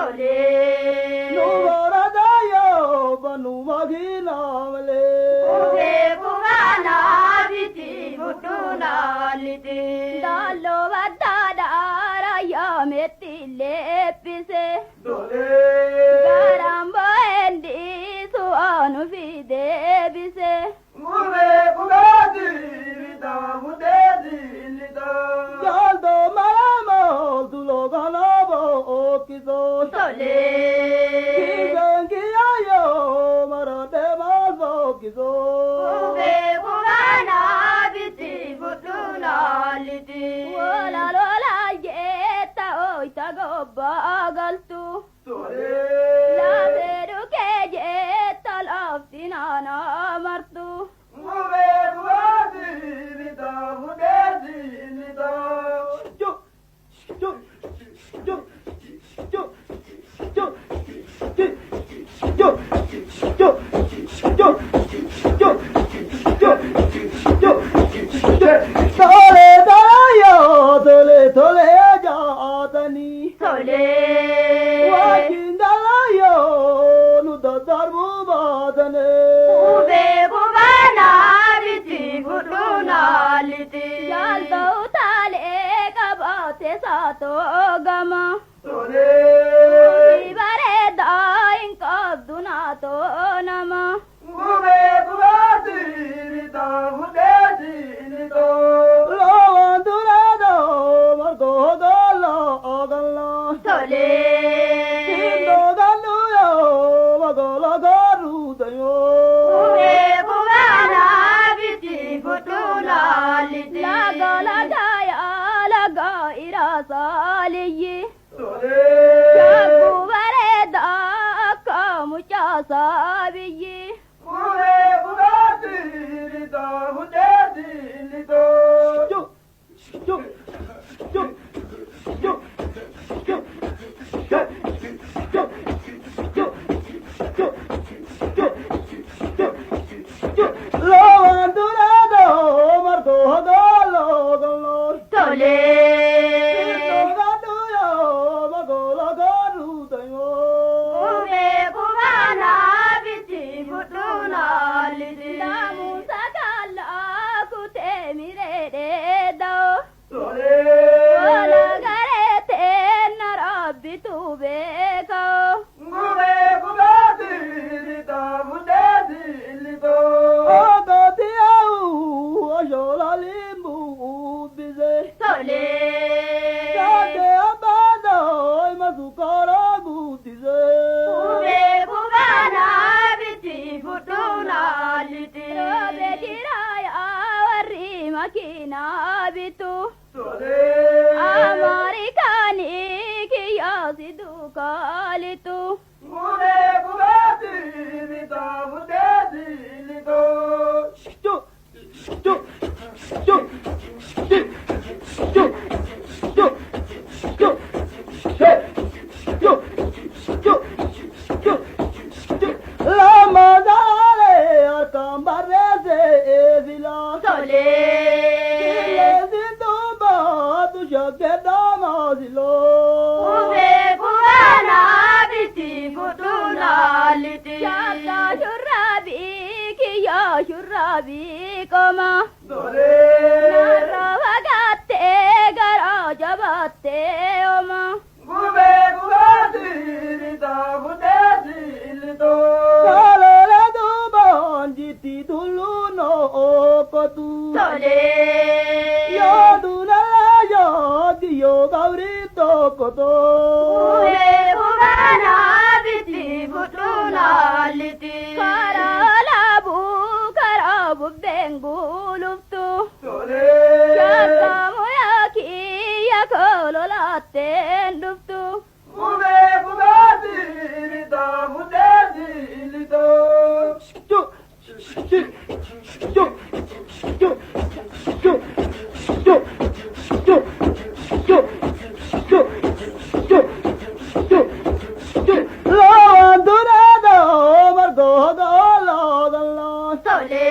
Sole. Nuvara dayo banu magina male. Uge bugana biti mutuna liti. Dalo vadada ya metile pise. Dole. Garamba endi suanu fide bise. Muve bugadi vida mudedi lida. Jaldo malamo dulo ganabo kizo. Sole. Kizangi ayo marade malvo kizo. Uge bugana biti mutuna liti. Wola lola yeta oita gobba galtu. Dole. La veru ke yeta laftina na martu. Muve bugadi vida mudedi lida. Yo, yo, yo, yo, yo, yo, yo, Tole dayo, tole tole jaatani. Sole. Wakindalayo, nuda darbu badane. Uge bugana biti mutuna liti. Jaldo utale kabate sato gama. Tole. Ibare dain kabduna to nama. Muve bugadi vida mudedi lido. Lavandurado margo gala agala. Sole. Indo galuyo magala garu dayo. Uge bugana biti mutuna liti. Laga laga ya laga irasa liyi. Tole. Chaku bareda kamu chasa biyi. Muve bugadi vida mudedi lido. Yo, yo, yo, yo, yo, yo, yo, yo, yo, yo, yo. Lavandurado margo gala gala. Sole. Uge bugana biti mutuna liti. Damu sakala kute mirede do. Ola garete narabbi tu beko. Sole. Uge bugana biti mutuna liti. Robe diraya warri makina bitu. Amerikani kiyasi dukalitu. Uge bugana biti mutuna liti. Chaka shurabi kiya shurabi koma. Narravagate garajabate oma. Sole. Uge bugana biti mutuna liti. Karalabu karabu benguluftu. Chaka moyaki yakololate luftu. Sole.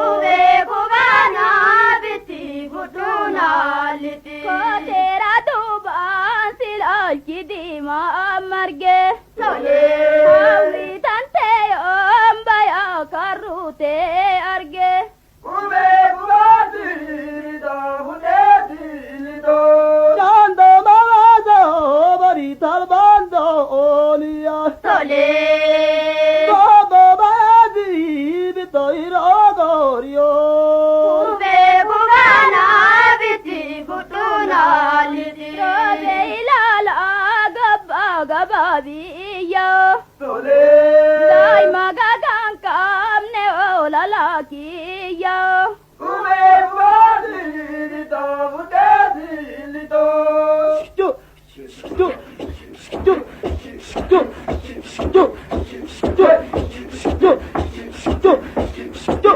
Uge bugana biti marge tole hawwi tante yombaya karute arge ube bugati da hudeti do chando mawazo bari talbando olia tole bobo bazi bitoiro gorio ube bugana biti futuna liti robe ilala gabba gababiya tole dai magagan kamne olala kiya ube bugati da hudeti do stu stu stu stu stu stu stu stu